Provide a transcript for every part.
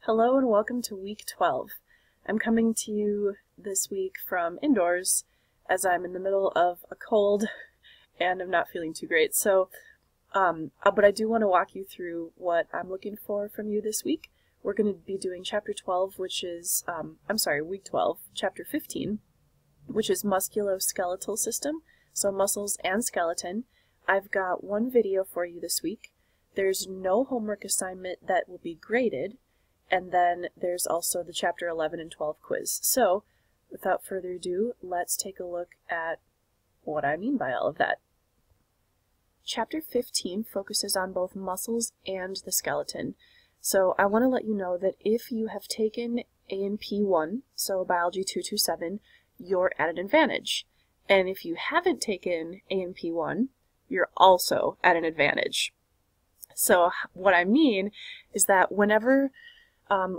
Hello and welcome to week 12. I'm coming to you this week from indoors as I'm in the middle of a cold and I'm not feeling too great. But I do want to walk you through what I'm looking for from you this week. We're going to be doing chapter 12, which is, week 12, chapter 15, which is musculoskeletal system, so muscles and skeleton. I've got one video for you this week. There's no homework assignment that will be graded. And then there's also the chapter 11 and 12 quiz. So, without further ado, let's take a look at what I mean by all of that. Chapter 15 focuses on both muscles and the skeleton. So I want to let you know that if you have taken A&P 1, so Biology 227, you're at an advantage. And if you haven't taken A&P 1, you're also at an advantage. So what I mean is that whenever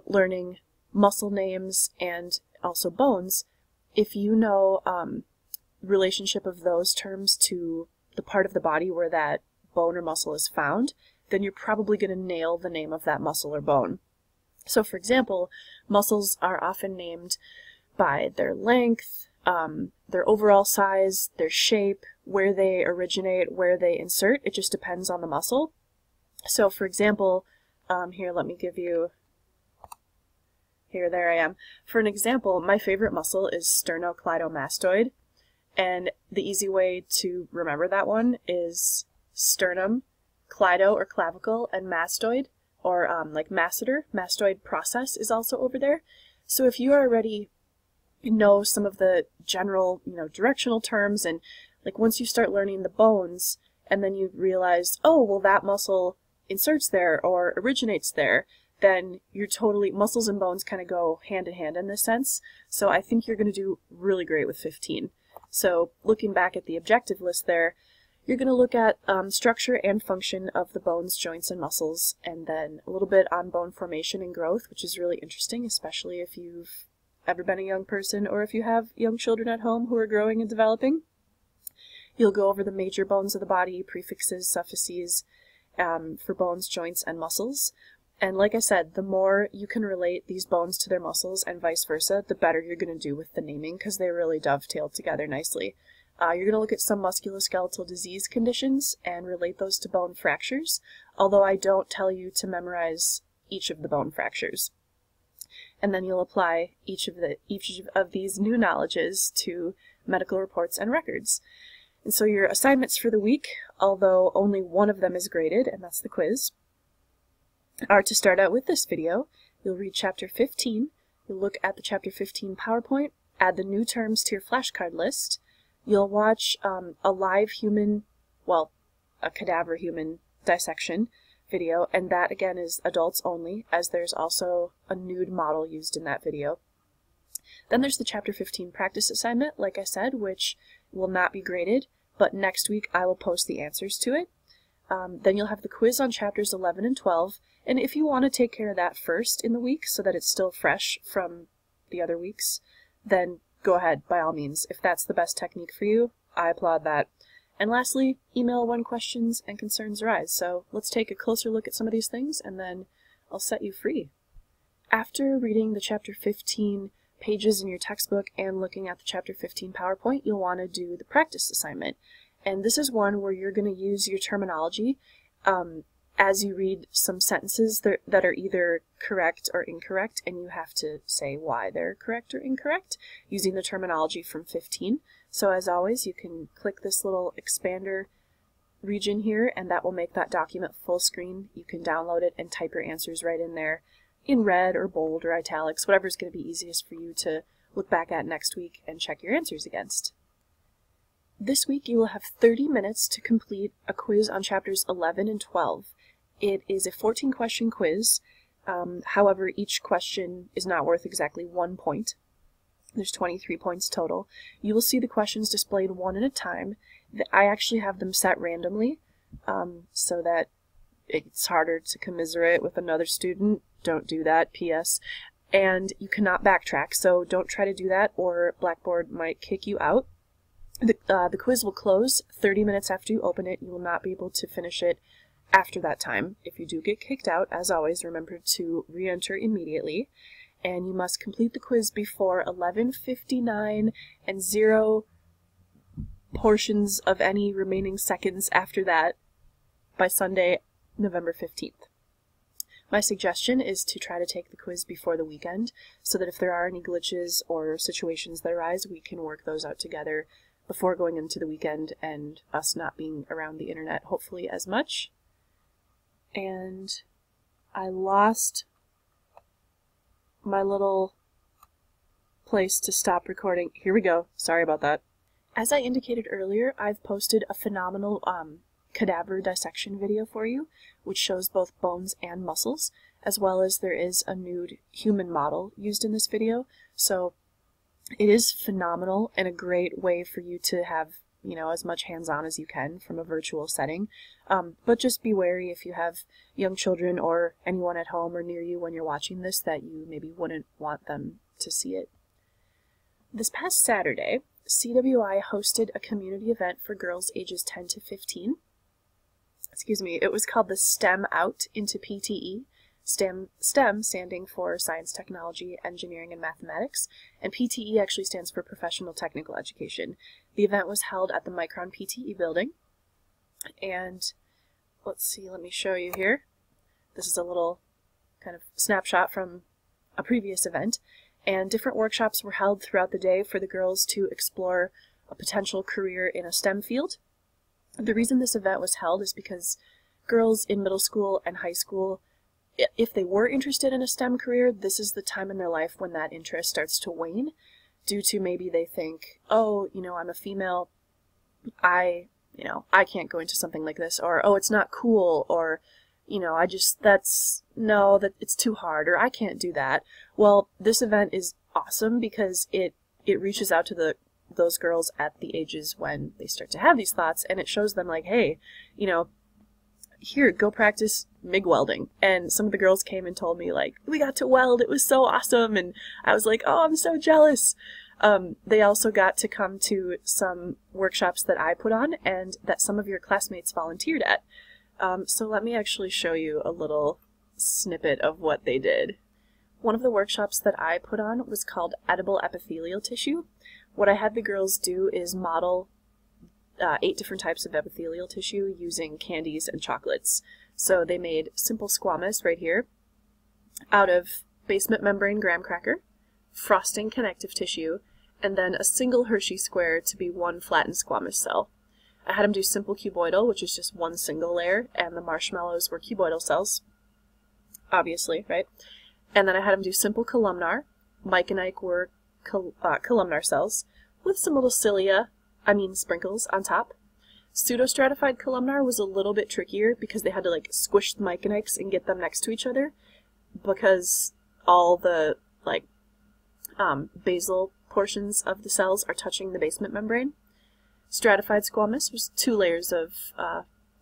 learning muscle names and also bones, if you know relationship of those terms to the part of the body where that bone or muscle is found, then you're probably going to nail the name of that muscle or bone. So for example, muscles are often named by their length, their overall size, their shape, where they originate, where they insert. It just depends on the muscle. So for example, here let me give you there I am. For an example, my favorite muscle is sternocleidomastoid, and the easy way to remember that one is sternum, cleido or clavicle, and mastoid, or like masseter, mastoid process is also over there. So if you already know some of the general, directional terms, and like once you start learning the bones, and then you realize, oh, well that muscle inserts there or originates there, then you're muscles and bones kind of go hand in hand in this sense. So I think you're going to do really great with 15. So looking back at the objective list there, you're going to look at structure and function of the bones, joints, and muscles, and then a little bit on bone formation and growth, which is really interesting, especially if you've ever been a young person or if you have young children at home who are growing and developing. You'll go over the major bones of the body, prefixes, suffixes, for bones, joints, and muscles. And like I said, the more you can relate these bones to their muscles and vice versa, the better you're going to do with the naming, because they really dovetail together nicely. You're going to look at some musculoskeletal disease conditions and relate those to bone fractures, although I don't tell you to memorize each of the bone fractures. And then you'll apply each of these new knowledges to medical reports and records. And so your assignments for the week, although only one of them is graded, and that's the quiz, are to start out with this video. You'll read chapter 15, you'll look at the chapter 15 PowerPoint, add the new terms to your flashcard list, you'll watch a live human, well, a cadaver human dissection video, and that again is adults only, as there's also a nude model used in that video. Then there's the chapter 15 practice assignment, like I said, which will not be graded, but next week I will post the answers to it. Then you'll have the quiz on chapters 11 and 12, and if you want to take care of that first in the week so that it's still fresh from the other weeks, then go ahead, by all means. If that's the best technique for you, I applaud that. And lastly, email when questions and concerns arise. So let's take a closer look at some of these things, and then I'll set you free. After reading the chapter 15 pages in your textbook and looking at the chapter 15 PowerPoint, you'll want to do the practice assignment. And this is one where you're going to use your terminology as you read some sentences that are either correct or incorrect, and you have to say why they're correct or incorrect using the terminology from 15. So as always, you can click this little expander region here, and that will make that document full screen. You can download it and type your answers right in there in red or bold or italics, whatever's going to be easiest for you to look back at next week and check your answers against. This week you will have 30 minutes to complete a quiz on chapters 11 and 12. It is a 14-question quiz. However, each question is not worth exactly 1 point. There's 23 points total. You will see the questions displayed one at a time. I actually have them set randomly so that it's harder to commiserate with another student. Don't do that, PS. And you cannot backtrack, so don't try to do that or Blackboard might kick you out. The quiz will close 30 minutes after you open it. You will not be able to finish it after that time. If you do get kicked out, as always, remember to re-enter immediately, and you must complete the quiz before 11:59 and 0 portions of any remaining seconds after that by Sunday, November 15th. My suggestion is to try to take the quiz before the weekend, so that if there are any glitches or situations that arise, we can work those out together before going into the weekend and us not being around the internet, hopefully, as much. And I lost my little place to stop recording. Here we go. Sorry about that. As I indicated earlier, I've posted a phenomenal cadaver dissection video for you, which shows both bones and muscles, as well as there is a nude human model used in this video. So it is phenomenal and a great way for you to have, you know, as much hands-on as you can from a virtual setting. But just be wary if you have young children or anyone at home or near you when you're watching this that you maybe wouldn't want them to see it. This past Saturday, CWI hosted a community event for girls ages 10 to 15. It was called the STEM Out into PTE, STEM standing for Science, Technology, Engineering, and Mathematics, and PTE actually stands for Professional Technical Education. The event was held at the Micron PTE building, and let's see, let me show you here. This is a little kind of snapshot from a previous event, and different workshops were held throughout the day for the girls to explore a potential career in a STEM field. The reason this event was held is because girls in middle school and high school, if they were interested in a STEM career, this is the time in their life when that interest starts to wane, due to maybe they think, oh, you know, I'm a female, I can't go into something like this, or, oh, it's not cool, or, you know, it's too hard, or I can't do that. Well, this event is awesome because it reaches out to those girls at the ages when they start to have these thoughts, and it shows them like, hey, you know, here, go practice MIG welding. And some of the girls came and told me, like, we got to weld, it was so awesome, and I was like, oh, I'm so jealous. They also got to come to some workshops that I put on and that some of your classmates volunteered at. So let me actually show you a little snippet of what they did. One of the workshops that I put on was called Edible Epithelial Tissue. What I had the girls do is model 8 different types of epithelial tissue using candies and chocolates. So they made simple squamous right here out of basement membrane graham cracker, frosting connective tissue, and then a single Hershey square to be one flattened squamous cell. I had them do simple cuboidal, which is just one single layer, and the marshmallows were cuboidal cells, obviously, right? And then I had them do simple columnar. Mike and Ike were columnar cells with some little sprinkles on top. Pseudostratified columnar was a little bit trickier because they had to like squish the Mike and Ikes and get them next to each other because all the basal portions of the cells are touching the basement membrane. Stratified squamous was 2 layers of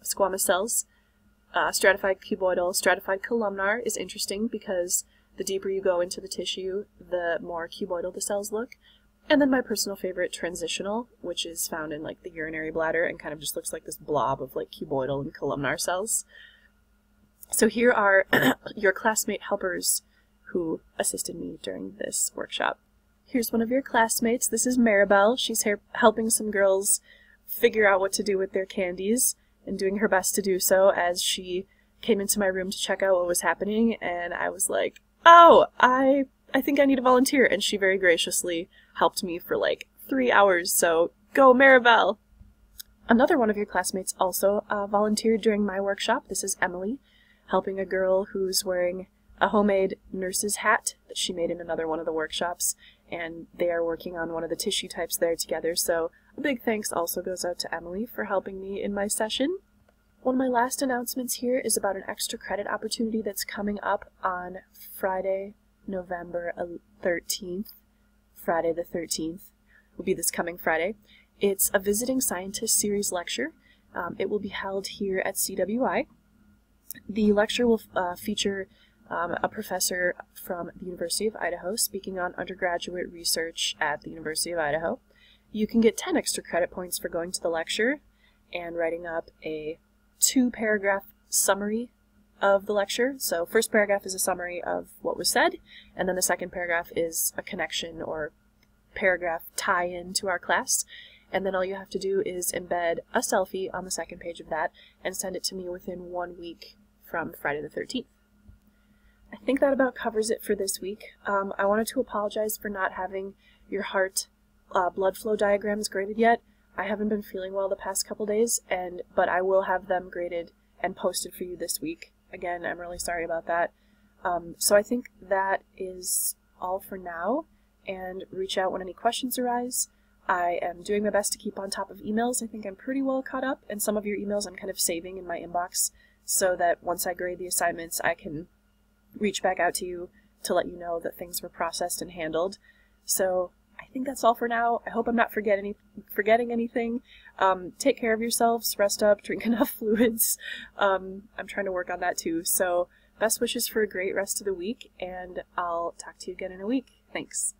squamous cells. Stratified cuboidal, stratified columnar is interesting because the deeper you go into the tissue, the more cuboidal the cells look. And then my personal favorite, transitional, which is found in like the urinary bladder and kind of just looks like this blob of like cuboidal and columnar cells. So here are your classmate helpers who assisted me during this workshop. Here's one of your classmates. This is Maribel. She's here helping some girls figure out what to do with their candies and doing her best to do so as she came into my room to check out what was happening, and I was like, oh, I think I need a volunteer, and she very graciously helped me for like 3 hours, so go Maribel! Another one of your classmates also volunteered during my workshop. This is Emily, helping a girl who's wearing a homemade nurse's hat that she made in another one of the workshops, and they are working on one of the tissue types there together, so a big thanks also goes out to Emily for helping me in my session. One of my last announcements here is about an extra credit opportunity that's coming up on Friday, November 13th. Friday the 13th will be this coming Friday. It's a Visiting Scientist Series lecture. It will be held here at CWI. The lecture will feature a professor from the University of Idaho speaking on undergraduate research at the University of Idaho. You can get 10 extra credit points for going to the lecture and writing up a 2-paragraph summary of the lecture. So first paragraph is a summary of what was said, and then the second paragraph is a connection or paragraph tie-in to our class. And then all you have to do is embed a selfie on the second page of that and send it to me within 1 week from Friday the 13th. I think that about covers it for this week. I wanted to apologize for not having your heart blood flow diagrams graded yet. I haven't been feeling well the past couple days, but I will have them graded and posted for you this week. Again, I'm really sorry about that. So I think that is all for now, and reach out when any questions arise. I am doing my best to keep on top of emails. I think I'm pretty well caught up, and some of your emails I'm kind of saving in my inbox so that once I grade the assignments, I can reach back out to you to let you know that things were processed and handled. So I think that's all for now. I hope I'm not forgetting anything. Take care of yourselves, rest up, drink enough fluids. I'm trying to work on that too. So best wishes for a great rest of the week, and I'll talk to you again in a week. Thanks.